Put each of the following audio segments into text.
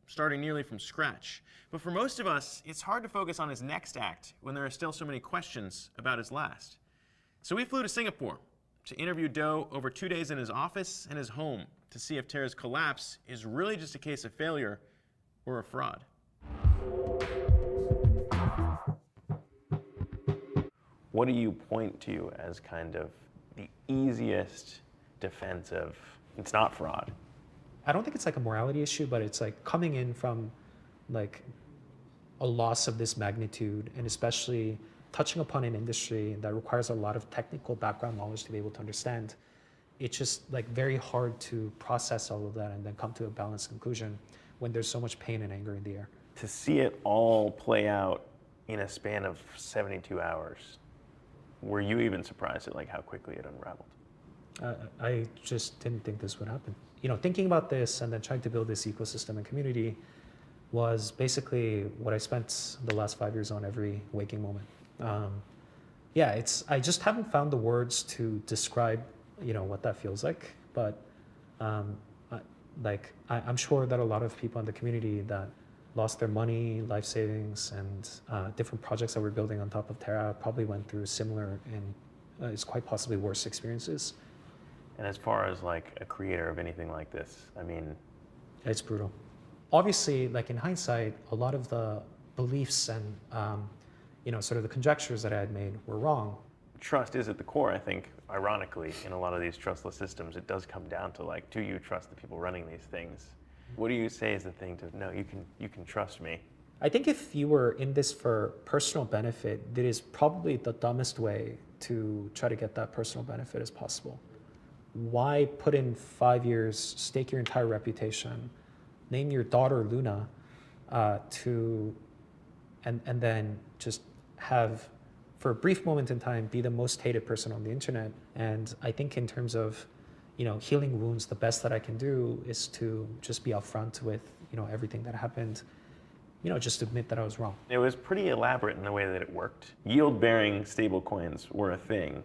starting nearly from scratch. But for most of us, it's hard to focus on his next act when there are still so many questions about his last. So we flew to Singapore to interview Do over 2 days in his office and his home to see if Terra's collapse is really just a case of failure or a fraud. What do you point to as kind of the easiest defense of it's not fraud? I don't think it's like a morality issue, but it's like coming in from like a loss of this magnitude, and especially touching upon an industry that requires a lot of technical background knowledge to be able to understand. It's just like very hard to process all of that and then come to a balanced conclusion when there's so much pain and anger in the air. To see it all play out in a span of 72 hours, were you even surprised at like how quickly it unraveled? I just didn't think this would happen. You know, thinking about this and then trying to build this ecosystem and community was basically what I spent the last 5 years on every waking moment. I just haven't found the words to describe, you know, what that feels like. But I'm sure that a lot of people in the community that lost their money, life savings, and different projects that we're building on top of TERRA probably went through similar and it's quite possibly worse experiences. And as far as like a creator of anything like this, I mean, it's brutal. Obviously, like in hindsight, a lot of the beliefs and you know, sort of the conjectures that I had made were wrong. Trust is at the core, I think, ironically, in a lot of these trustless systems. It does come down to like, do you trust the people running these things? What do you say is the thing to, no, you can trust me? I think if you were in this for personal benefit, that is probably the dumbest way to try to get that personal benefit as possible. Why put in 5 years, stake your entire reputation, name your daughter Luna, and then just have, for a brief moment in time, be the most hated person on the internet? And I think in terms of, you know, healing wounds, the best that I can do is to just be upfront with, you know, everything that happened. You know, just admit that I was wrong. It was pretty elaborate in the way that it worked. Yield-bearing stablecoins were a thing.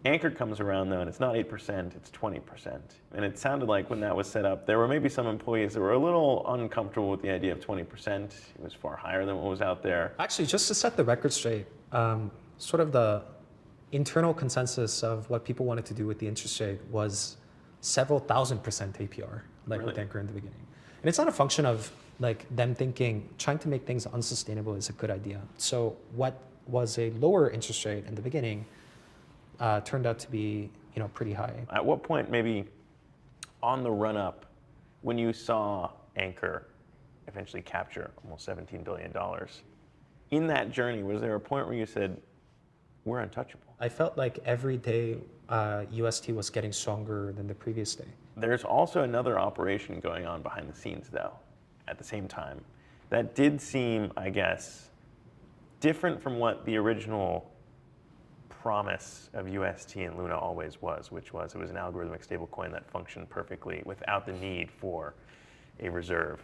Anchor comes around though, and it's not 8%, it's 20%. And it sounded like when that was set up, there were maybe some employees that were a little uncomfortable with the idea of 20%. It was far higher than what was out there. Actually, just to set the record straight, sort of the internal consensus of what people wanted to do with the interest rate was several thousand % APR, like Really? with Anchor in the beginning. And it's not a function of like them thinking, trying to make things unsustainable is a good idea. So what was a lower interest rate in the beginning turned out to be, you know, pretty high. At what point, maybe on the run up, when you saw Anchor eventually capture almost $17 billion, in that journey, was there a point where you said, we're untouchable? I felt like every day UST was getting stronger than the previous day. There's also another operation going on behind the scenes though, at the same time, that did seem, I guess, different from what the original promise of UST and Luna always was, which was it was an algorithmic stablecoin that functioned perfectly without the need for a reserve.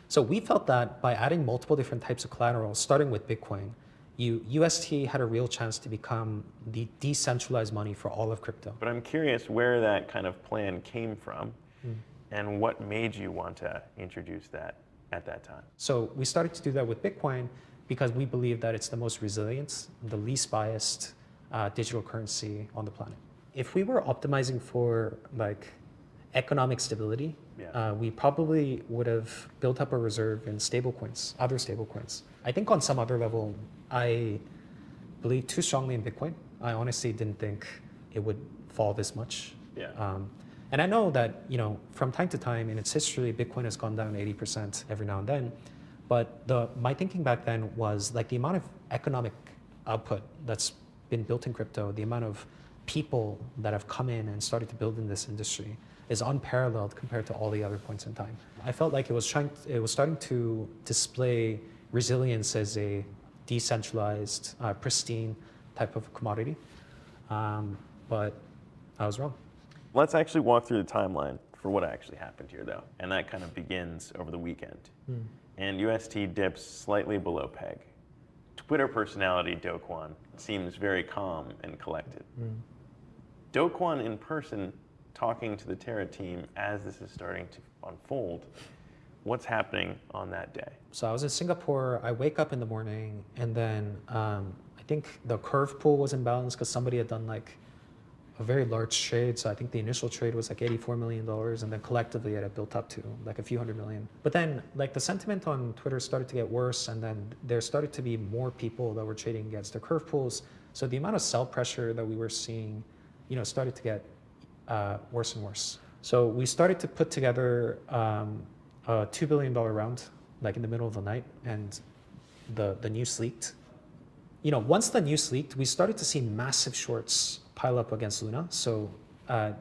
So we felt that by adding multiple different types of collateral, starting with Bitcoin, UST had a real chance to become the decentralized money for all of crypto. But I'm curious where that kind of plan came from and what made you want to introduce that at that time. So we started to do that with Bitcoin because we believe that it's the most resilient, the least biased digital currency on the planet. If we were optimizing for like economic stability, we probably would have built up a reserve in stablecoins, other stablecoins. I think on some other level, I believe too strongly in Bitcoin. I honestly didn't think it would fall this much. And I know that, you know, from time to time in its history, Bitcoin has gone down 80% every now and then. But my thinking back then was like the amount of economic output that's been built in crypto, the amount of people that have come in and started to build in this industry is unparalleled compared to all the other points in time. I felt like it was starting to display resilience as a decentralized, pristine type of commodity, but I was wrong. Let's actually walk through the timeline for what actually happened here though, and that kind of begins over the weekend. And UST dips slightly below peg. Twitter personality Do KOWN seems very calm and collected. Do KOWN in person talking to the TERRA team as this is starting to unfold, what's happening on that day? So I was in Singapore. I wake up in the morning, and then I think the curve pool was imbalanced because somebody had done like a very large trade. So I think the initial trade was like $84 million, and then collectively it had built up to like a few hundred million. But then like the sentiment on Twitter started to get worse, and then there started to be more people that were trading against the curve pools. So the amount of sell pressure that we were seeing, started to get worse and worse. So we started to put together a $2 billion round, like in the middle of the night, and the news leaked. Once the news leaked, we started to see massive shorts pile up against Luna. So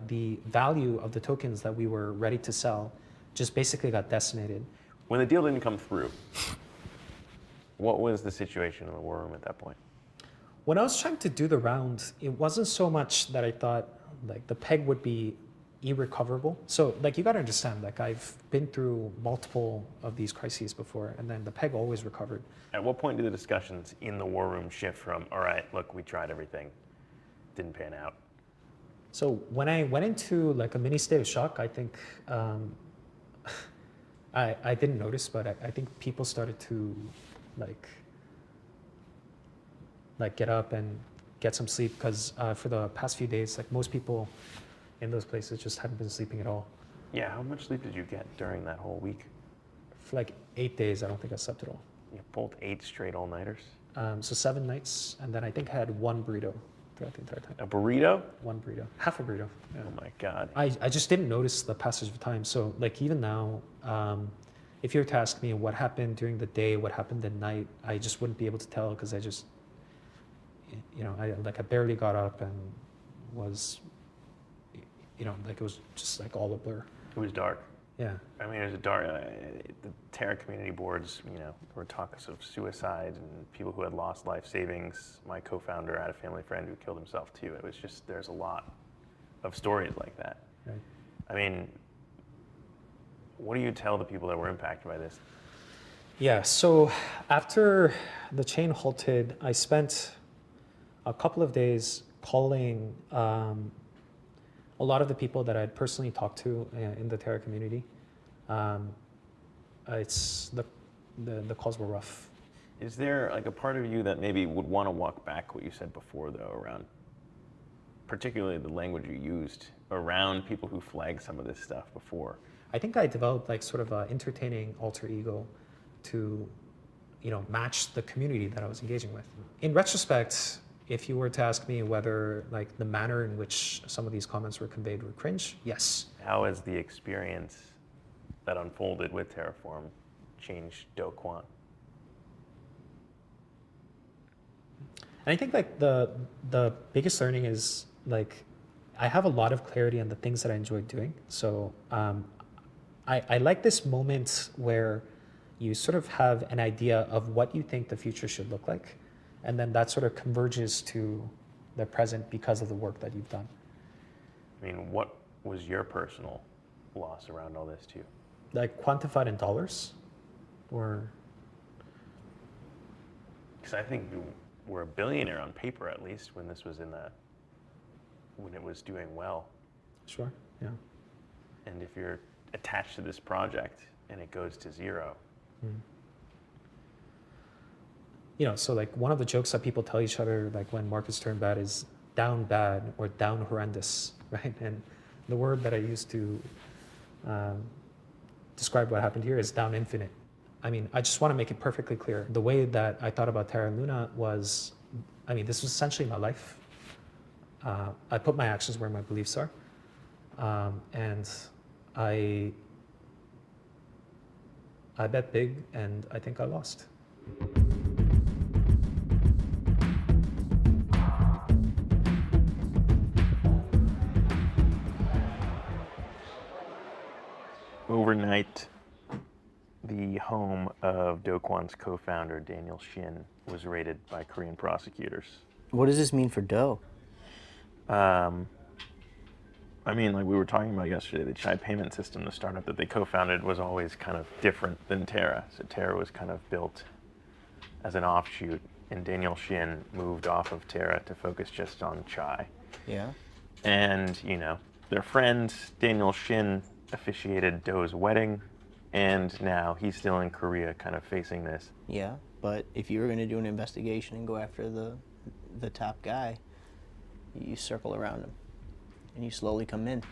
the value of the tokens that we were ready to sell just basically got decimated. When the deal didn't come through, what was the situation in the war room at that point? When I was trying to do the round, it wasn't so much that I thought like the peg would be irrecoverable. So like you got to understand, like I've been through multiple of these crises before, and then the peg always recovered. At what point did the discussions in the war room shift from, all right, look, we tried everything, didn't pan out? So when I went into like a mini state of shock, I think I didn't notice, but I think people started to like get up and get some sleep, because for the past few days, like most people in those places just hadn't been sleeping at all. Yeah, how much sleep did you get during that whole week? For like 8 days, I don't think I slept at all. You pulled 8 straight all-nighters? So 7 nights, and then I think I had one burrito throughout the entire time. A burrito? One burrito, half a burrito. Yeah. Oh my God. I just didn't notice the passage of time. So like even now, if you were to ask me what happened during the day, what happened at night, I just wouldn't be able to tell, because I just, I barely got up and was, like it was just like all a blur. It was dark. Yeah. I mean, it was a dark, the TERRA community boards, there were talks of suicide and people who had lost life savings. My co-founder had a family friend who killed himself too. It was just, there's a lot of stories like that. Right. I mean, what do you tell the people that were impacted by this? Yeah, so after the chain halted, I spent a couple of days calling a lot of the people that I'd personally talked to in the TERRA community. It's the calls were rough. Is there like a part of you that maybe would want to walk back what you said before, though, around particularly the language you used around people who flagged some of this stuff before? I think I developed like sort of an entertaining alter ego to, match the community that I was engaging with. In retrospect, if you were to ask me whether like the manner in which some of these comments were conveyed were cringe, yes. How has the experience that unfolded with Terraform changed KOWN? And I think like the biggest learning is like I have a lot of clarity on the things that I enjoy doing. So I like this moment where you sort of have an idea of what you think the future should look like, and then that sort of converges to the present because of the work that you've done. I mean, what was your personal loss around all this too? Like quantified in dollars, or? Because I think you were a billionaire on paper, at least, when this was when it was doing well. Sure, yeah. And if you're attached to this project and it goes to zero. So like one of the jokes that people tell each other, like when markets turn bad, is down bad or down horrendous, right? And the word that I use to describe what happened here is down infinite. I mean, I just want to make it perfectly clear. The way that I thought about Terra and Luna was, this was essentially my life. I put my actions where my beliefs are. And I bet big, and I think I lost. Overnight, the home of KOWN's co-founder, Daniel Shin, was raided by Korean prosecutors. What does this mean for Do? Like we were talking about yesterday, the Chai payment system, the startup that they co-founded, was always kind of different than TERRA. So TERRA was kind of built as an offshoot, and Daniel Shin moved off of TERRA to focus just on Chai. Yeah. And, their friend, Daniel Shin, officiated Do's wedding, And now he's still in Korea kind of facing this. Yeah, but if you were going to do an investigation and go after the top guy, you circle around him and you slowly come in.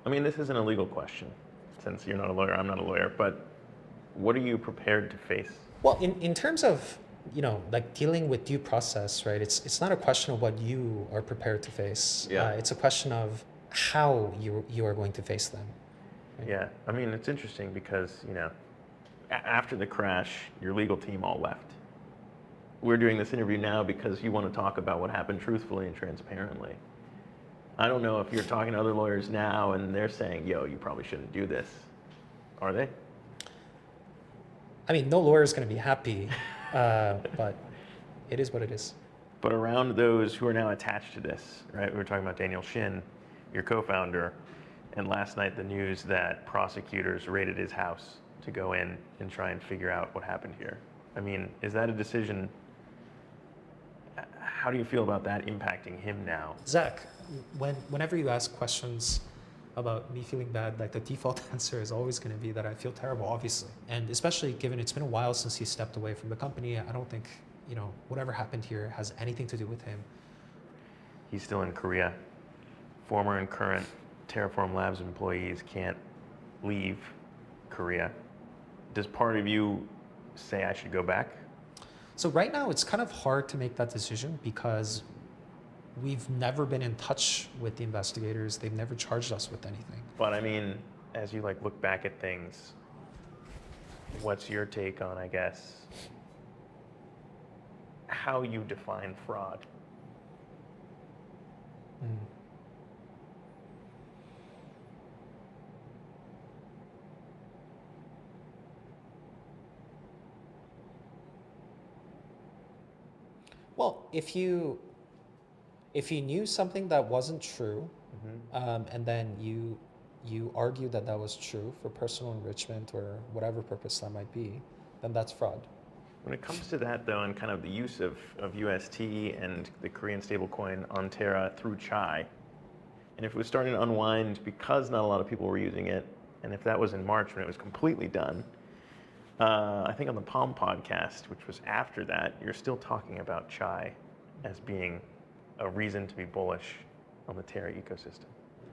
I mean, this isn't a legal question, since you're not a lawyer, I'm not a lawyer, but what are you prepared to face? Well, in terms of, like dealing with due process, right? It's not a question of what you are prepared to face. Yeah. It's a question of how you are going to face them. Yeah, I mean, it's interesting because, after the crash, your legal team all left. We're doing this interview now because you want to talk about what happened truthfully and transparently. I don't know if you're talking to other lawyers now and they're saying, yo, you probably shouldn't do this. Are they? I mean, no lawyer is going to be happy, but it is what it is. But around those who are now attached to this, right? We were talking about Daniel Shin, your co-founder, and last night the news that prosecutors raided his house to go in and try and figure out what happened here. I mean, is that a decision? How do you feel about that impacting him now? Zach, whenever you ask questions about me feeling bad, like the default answer is always going to be that I feel terrible, obviously. And especially given it's been a while since he stepped away from the company, I don't think, whatever happened here has anything to do with him. He's still in Korea. Former and current Terraform Labs employees can't leave Korea. Does part of you say I should go back? So right now it's kind of hard to make that decision because we've never been in touch with the investigators. They've never charged us with anything. But I mean, as you look back at things, what's your take on, I guess, how you define fraud? Well, if you knew something that wasn't true, and then you argue that that was true for personal enrichment or whatever purpose that might be, then that's fraud. When it comes to that, though, and kind of the use of UST and the Korean stablecoin on TERRA through Chai, and if it was starting to unwind because not a lot of people were using it, and if that was in March when it was completely done, I think on the Palm podcast, which was after that, you're still talking about Chai as being a reason to be bullish on the TERRA ecosystem.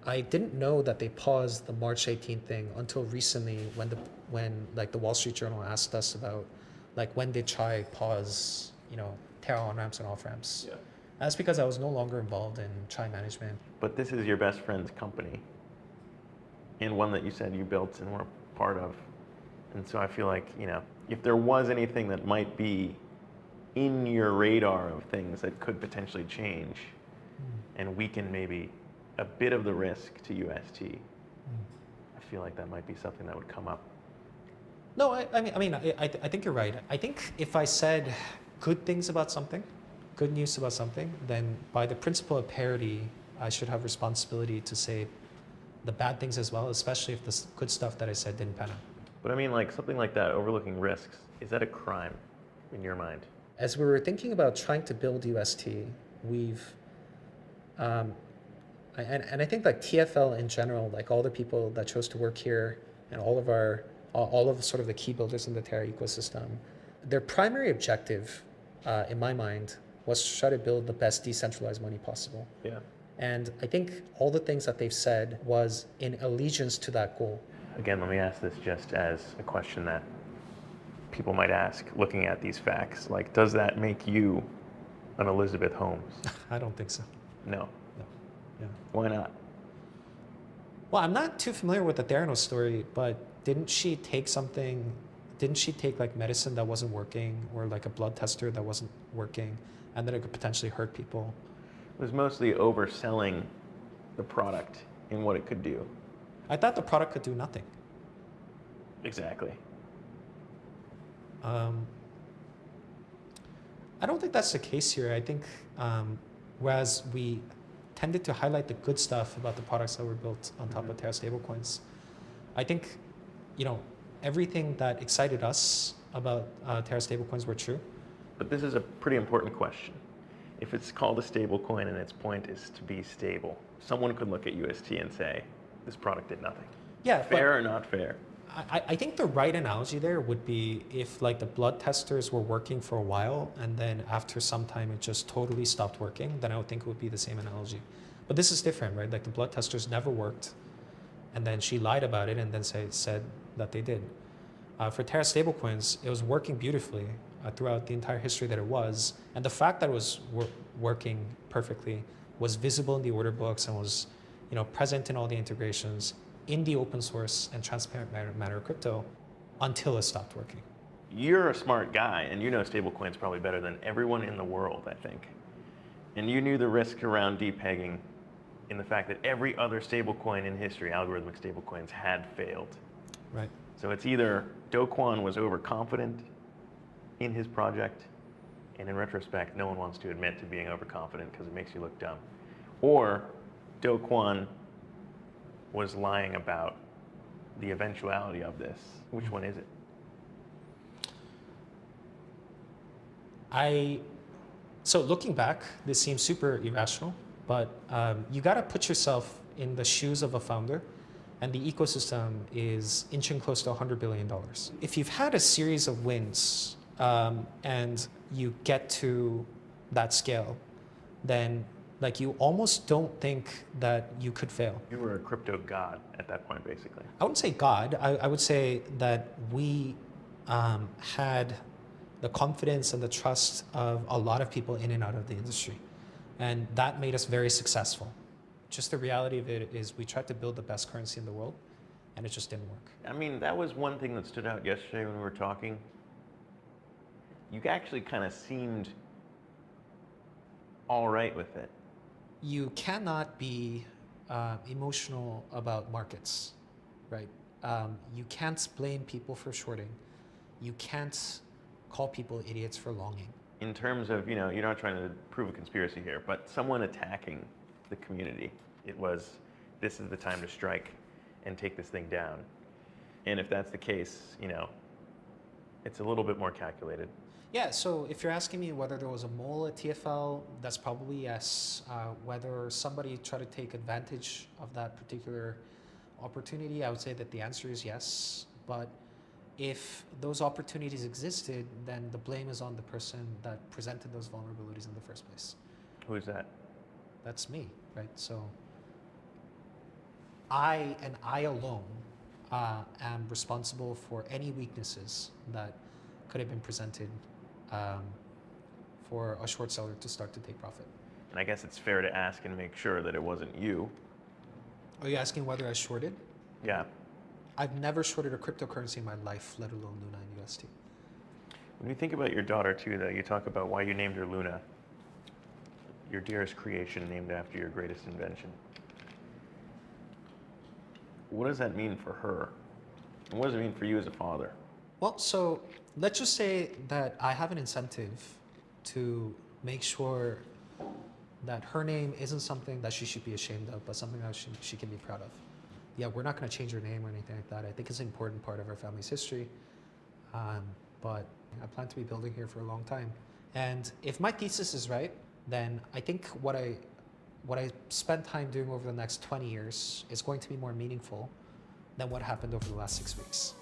I didn't know that they paused the March 18th thing until recently when the Wall Street Journal asked us about when did Chai pause, TERRA on-ramps and off-ramps. Yeah. That's because I was no longer involved in Chai management. But this is your best friend's company, and one that you said you built and were part of. And so I feel like, if there was anything that might be in your radar of things that could potentially change and weaken maybe a bit of the risk to UST, I feel like that might be something that would come up. No, I think you're right. I think if I said good things about something, good news about something, then by the principle of parity, I should have responsibility to say the bad things as well, especially if the good stuff that I said didn't pan out. But I mean, something like that, overlooking risks, is that a crime in your mind? As we were thinking about trying to build UST, we've, and I think TFL in general, all the people that chose to work here and all of sort of the key builders in the TERRA ecosystem, their primary objective, in my mind, was to try to build the best decentralized money possible. Yeah. And I think all the things that they've said was in allegiance to that goal. Again, let me ask this just as a question that people might ask, looking at these facts. Does that make you an Elizabeth Holmes? I don't think so. No. No. Yeah. Why not? Well, I'm not too familiar with the Theranos story, but didn't she take medicine that wasn't working or a blood tester that wasn't working and that it could potentially hurt people? It was mostly overselling the product and what it could do. I thought the product could do nothing. Exactly. I don't think that's the case here. I think whereas we tended to highlight the good stuff about the products that were built on top of TERRA stablecoins, I think, everything that excited us about Terra stablecoins were true. But this is a pretty important question. If it's called a stable coin and its point is to be stable, someone could look at UST and say, this product did nothing. Yeah, Fair or not fair? I think the right analogy there would be if like the blood testers were working for a while and then after some time it just totally stopped working, then I would think it would be the same analogy. But this is different, right? Like the blood testers never worked and then she lied about it and then said that they did. For Terra stablecoins, it was working beautifully throughout the entire history that it was. And the fact that it was working perfectly was visible in the order books and was present in all the integrations in the open source and transparent matter of crypto until it stopped working. You're a smart guy, and you know stablecoins probably better than everyone in the world, I think. And you knew the risk around depegging in the fact that every other stablecoin in history, algorithmic stablecoins, had failed. Right. So it's either KOWN was overconfident in his project, and in retrospect, no one wants to admit to being overconfident because it makes you look dumb, or KOWN was lying about the eventuality of this. Which one is it? So looking back, this seems super irrational, but you got to put yourself in the shoes of a founder, and the ecosystem is inching close to $100 billion. If you've had a series of wins and you get to that scale, then like you almost don't think that you could fail. You were a crypto god at that point, basically. I wouldn't say God. I would say that we had the confidence and the trust of a lot of people in and out of the industry. And that made us very successful. Just the reality of it is we tried to build the best currency in the world, and it just didn't work. I mean, that was one thing that stood out yesterday when we were talking. You actually kind of seemed all right with it. You cannot be emotional about markets, right? You can't blame people for shorting. You can't call people idiots for longing. In terms of, you're not trying to prove a conspiracy here, but someone attacking the community, it was, this is the time to strike and take this thing down. And if that's the case, it's a little bit more calculated. Yeah, so if you're asking me whether there was a mole at TFL, that's probably yes. Whether somebody tried to take advantage of that particular opportunity, I would say that the answer is yes. But if those opportunities existed, then the blame is on the person that presented those vulnerabilities in the first place. Who is that? That's me, right? So I and I alone am responsible for any weaknesses that could have been presented for a short seller to start to take profit. And I guess it's fair to ask and make sure that it wasn't you. Are you asking whether I shorted? Yeah. I've never shorted a cryptocurrency in my life, let alone Luna and UST. When you think about your daughter too, though, you talk about why you named her Luna, your dearest creation named after your greatest invention. What does that mean for her? And what does it mean for you as a father? Well, so let's just say that I have an incentive to make sure that her name isn't something that she should be ashamed of, but something that she can be proud of. Yeah, we're not going to change her name or anything like that. I think it's an important part of our family's history. But I plan to be building here for a long time. And if my thesis is right, then I think what I spend time doing over the next 20 years is going to be more meaningful than what happened over the last 6 weeks.